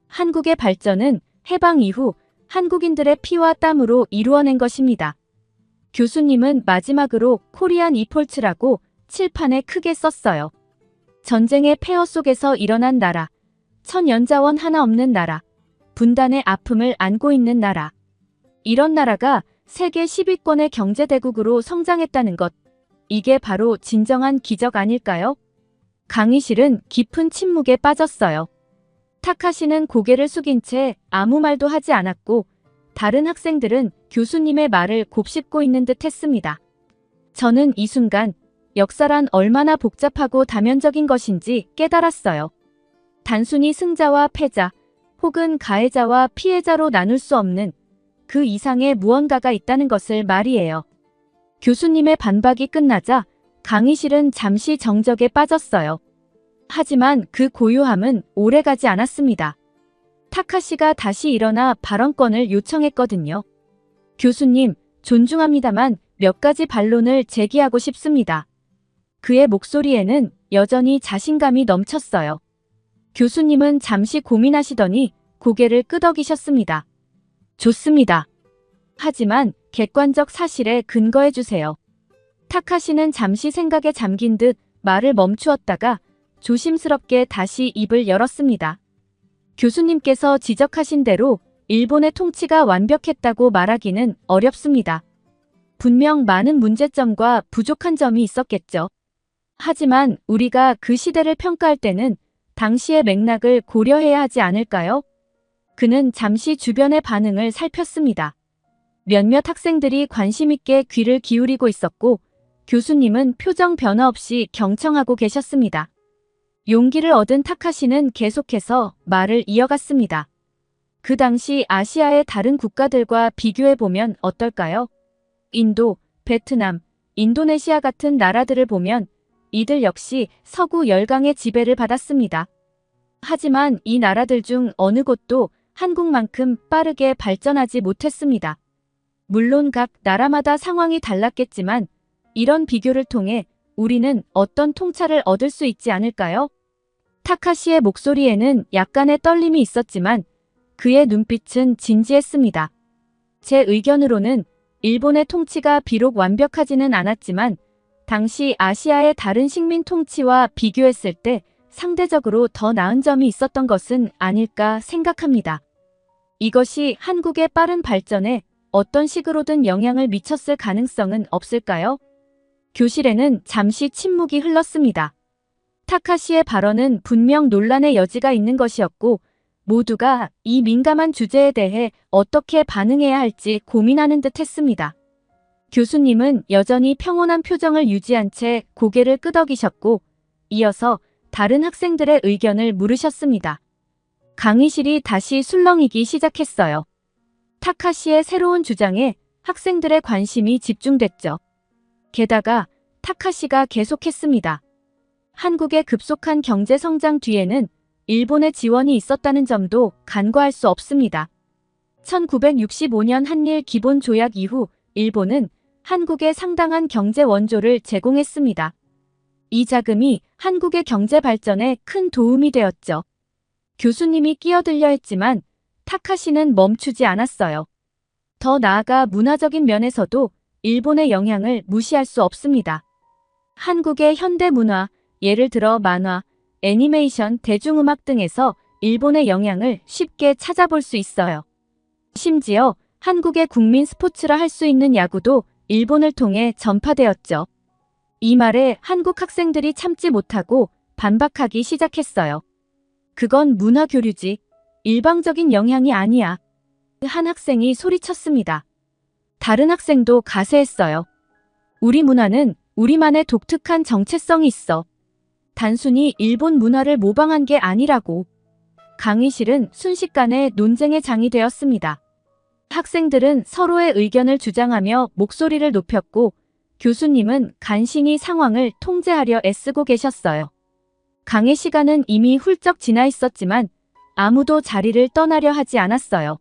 한국의 발전은 해방 이후 한국인들의 피와 땀으로 이루어낸 것입니다. 교수님은 마지막으로 코리안 이폴츠라고 칠판에 크게 썼어요. 전쟁의 폐허 속에서 일어난 나라, 천연자원 하나 없는 나라, 분단의 아픔을 안고 있는 나라. 이런 나라가 세계 10위권의 경제대국으로 성장했다는 것. 이게 바로 진정한 기적 아닐까요? 강의실은 깊은 침묵에 빠졌어요. 타카시는 고개를 숙인 채 아무 말도 하지 않았고 다른 학생들은 교수님의 말을 곱씹고 있는 듯 했습니다. 저는 이 순간 역사란 얼마나 복잡하고 다면적인 것인지 깨달았어요. 단순히 승자와 패자 혹은 가해자와 피해자로 나눌 수 없는 그 이상의 무언가가 있다는 것을 말이에요. 교수님의 반박이 끝나자 강의실은 잠시 정적에 빠졌어요. 하지만 그 고요함은 오래가지 않았습니다. 타카시가 다시 일어나 발언권을 요청했거든요. 교수님, 존중합니다만 몇 가지 반론을 제기하고 싶습니다. 그의 목소리에는 여전히 자신감이 넘쳤어요. 교수님은 잠시 고민하시더니 고개를 끄덕이셨습니다. 좋습니다. 하지만 객관적 사실에 근거해 주세요. 타카시는 잠시 생각에 잠긴 듯 말을 멈추었다가 조심스럽게 다시 입을 열었습니다. 교수님께서 지적하신 대로 일본의 통치가 완벽했다고 말하기는 어렵습니다. 분명 많은 문제점과 부족한 점이 있었겠죠. 하지만 우리가 그 시대를 평가할 때는 당시의 맥락을 고려해야 하지 않을까요? 그는 잠시 주변의 반응을 살폈습니다. 몇몇 학생들이 관심 있게 귀를 기울이고 있었고 교수님은 표정 변화 없이 경청하고 계셨습니다. 용기를 얻은 타카시는 계속해서 말을 이어갔습니다. 그 당시 아시아의 다른 국가들과 비교해보면 어떨까요? 인도, 베트남, 인도네시아 같은 나라들을 보면 이들 역시 서구 열강의 지배를 받았습니다. 하지만 이 나라들 중 어느 곳도 한국만큼 빠르게 발전하지 못했습니다. 물론 각 나라마다 상황이 달랐겠지만 이런 비교를 통해 우리는 어떤 통찰을 얻을 수 있지 않을까요? 타카시의 목소리에는 약간의 떨림이 있었지만 그의 눈빛은 진지했습니다. 제 의견으로는 일본의 통치가 비록 완벽하지는 않았지만 당시 아시아의 다른 식민 통치와 비교했을 때 상대적으로 더 나은 점이 있었던 것은 아닐까 생각합니다. 이것이 한국의 빠른 발전에 어떤 식으로든 영향을 미쳤을 가능성은 없을까요? 교실에는 잠시 침묵이 흘렀습니다. 타카시의 발언은 분명 논란의 여지가 있는 것이었고 모두가 이 민감한 주제에 대해 어떻게 반응해야 할지 고민하는 듯 했습니다. 교수님은 여전히 평온한 표정을 유지한 채 고개를 끄덕이셨고 이어서 다른 학생들의 의견을 물으셨습니다. 강의실이 다시 술렁이기 시작했어요. 타카시의 새로운 주장에 학생들의 관심이 집중됐죠. 게다가 타카시가 계속했습니다. 한국의 급속한 경제 성장 뒤에는 일본의 지원이 있었다는 점도 간과할 수 없습니다. 1965년 한일 기본 조약 이후 일본은 한국에 상당한 경제 원조를 제공했습니다. 이 자금이 한국의 경제 발전에 큰 도움이 되었죠. 교수님이 끼어들려 했지만 타카시는 멈추지 않았어요. 더 나아가 문화적인 면에서도 일본의 영향을 무시할 수 없습니다. 한국의 현대 문화, 예를 들어 만화, 애니메이션, 대중음악 등에서 일본의 영향을 쉽게 찾아볼 수 있어요. 심지어 한국의 국민 스포츠라 할 수 있는 야구도 일본을 통해 전파되었죠. 이 말에 한국 학생들이 참지 못하고 반박하기 시작했어요. 그건 문화 교류지. 일방적인 영향이 아니야. 한 학생이 소리쳤습니다. 다른 학생도 가세했어요. 우리 문화는 우리만의 독특한 정체성이 있어. 단순히 일본 문화를 모방한 게 아니라고. 강의실은 순식간에 논쟁의 장이 되었습니다. 학생들은 서로의 의견을 주장하며 목소리를 높였고 교수님은 간신히 상황을 통제하려 애쓰고 계셨어요. 강의 시간은 이미 훌쩍 지나 있었지만 아무도 자리를 떠나려 하지 않았어요.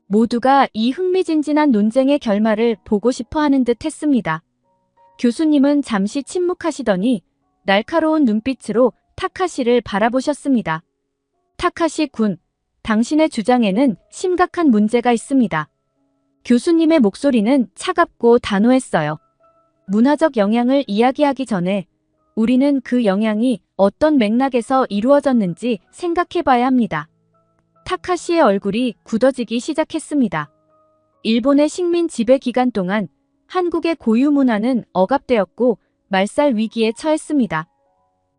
모두가 이 흥미진진한 논쟁의 결말을 보고 싶어 하는 듯 했습니다. 교수님은 잠시 침묵하시더니 날카로운 눈빛으로 타카시를 바라보셨습니다. 타카시 군, 당신의 주장에는 심각한 문제가 있습니다. 교수님의 목소리는 차갑고 단호했어요. 문화적 영향을 이야기하기 전에 우리는 그 영향이 어떤 맥락에서 이루어졌는지 생각해봐야 합니다. 타카시의 얼굴이 굳어지기 시작했습니다. 일본의 식민 지배 기간 동안 한국의 고유 문화는 억압되었고 말살 위기에 처했습니다.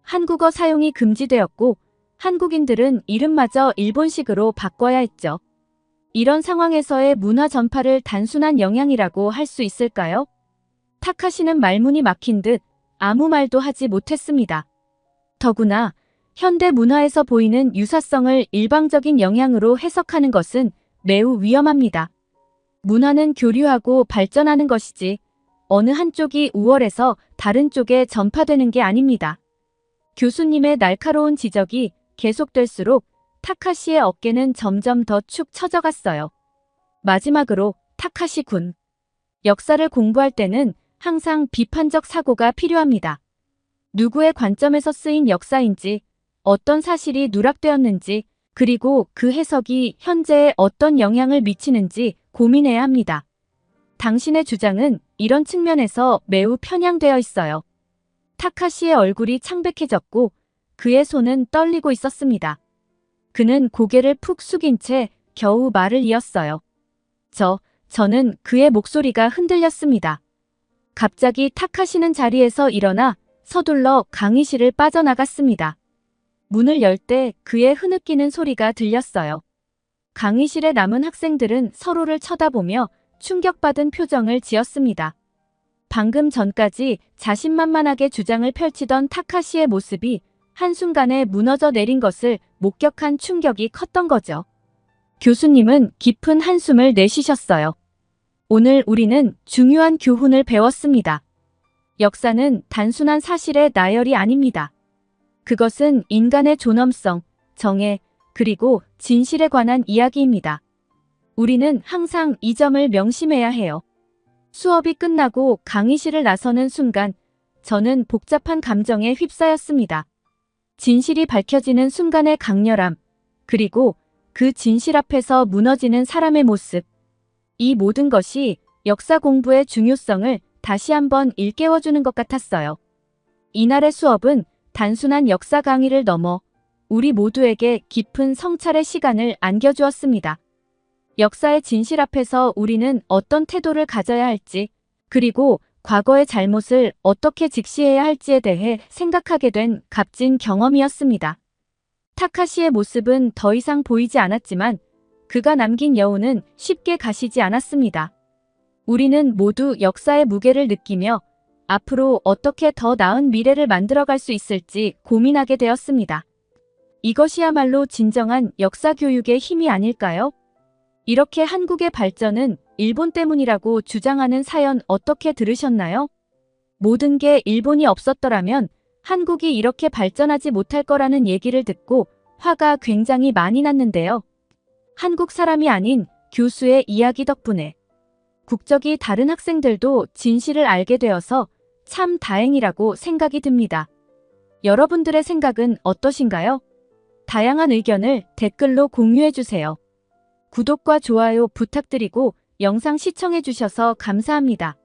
한국어 사용이 금지되었고 한국인들은 이름마저 일본식으로 바꿔야 했죠. 이런 상황에서의 문화 전파를 단순한 영향이라고 할 수 있을까요? 타카시는 말문이 막힌 듯 아무 말도 하지 못했습니다. 더구나 현대 문화에서 보이는 유사성을 일방적인 영향으로 해석하는 것은 매우 위험합니다. 문화는 교류하고 발전하는 것이지 어느 한쪽이 우월해서 다른 쪽에 전파되는 게 아닙니다. 교수님의 날카로운 지적이 계속될수록 타카시의 어깨는 점점 더 축 처져갔어요. 마지막으로 타카시 군. 역사를 공부할 때는 항상 비판적 사고가 필요합니다. 누구의 관점에서 쓰인 역사인지, 어떤 사실이 누락되었는지, 그리고 그 해석이 현재에 어떤 영향을 미치는지 고민해야 합니다. 당신의 주장은 이런 측면에서 매우 편향되어 있어요. 타카시의 얼굴이 창백해졌고 그의 손은 떨리고 있었습니다. 그는 고개를 푹 숙인 채 겨우 말을 이었어요. 저는 그의 목소리가 흔들렸습니다. 갑자기 타카시는 자리에서 일어나 서둘러 강의실을 빠져나갔습니다. 문을 열 때 그의 흐느끼는 소리가 들렸어요. 강의실에 남은 학생들은 서로를 쳐다보며 충격받은 표정을 지었습니다. 방금 전까지 자신만만하게 주장을 펼치던 타카시의 모습이 한순간에 무너져 내린 것을 목격한 충격이 컸던 거죠. 교수님은 깊은 한숨을 내쉬셨어요. 오늘 우리는 중요한 교훈을 배웠습니다. 역사는 단순한 사실의 나열이 아닙니다. 그것은 인간의 존엄성, 정의, 그리고 진실에 관한 이야기입니다. 우리는 항상 이 점을 명심해야 해요. 수업이 끝나고 강의실을 나서는 순간 저는 복잡한 감정에 휩싸였습니다. 진실이 밝혀지는 순간의 강렬함, 그리고 그 진실 앞에서 무너지는 사람의 모습. 이 모든 것이 역사 공부의 중요성을 다시 한번 일깨워주는 것 같았어요. 이날의 수업은 단순한 역사 강의를 넘어 우리 모두에게 깊은 성찰의 시간을 안겨주었습니다. 역사의 진실 앞에서 우리는 어떤 태도를 가져야 할지, 그리고 과거의 잘못을 어떻게 직시해야 할지에 대해 생각하게 된 값진 경험이었습니다. 타카시의 모습은 더 이상 보이지 않았지만 그가 남긴 여운은 쉽게 가시지 않았습니다. 우리는 모두 역사의 무게를 느끼며 앞으로 어떻게 더 나은 미래를 만들어갈 수 있을지 고민하게 되었습니다. 이것이야말로 진정한 역사 교육의 힘이 아닐까요? 이렇게 한국의 발전은 일본 때문이라고 주장하는 사연 어떻게 들으셨나요? 모든 게 일본이 없었더라면 한국이 이렇게 발전하지 못할 거라는 얘기를 듣고 화가 굉장히 많이 났는데요. 한국 사람이 아닌 교수의 이야기 덕분에 국적이 다른 학생들도 진실을 알게 되어서 참 다행이라고 생각이 듭니다. 여러분들의 생각은 어떠신가요? 다양한 의견을 댓글로 공유해주세요. 구독과 좋아요 부탁드리고 영상 시청해주셔서 감사합니다.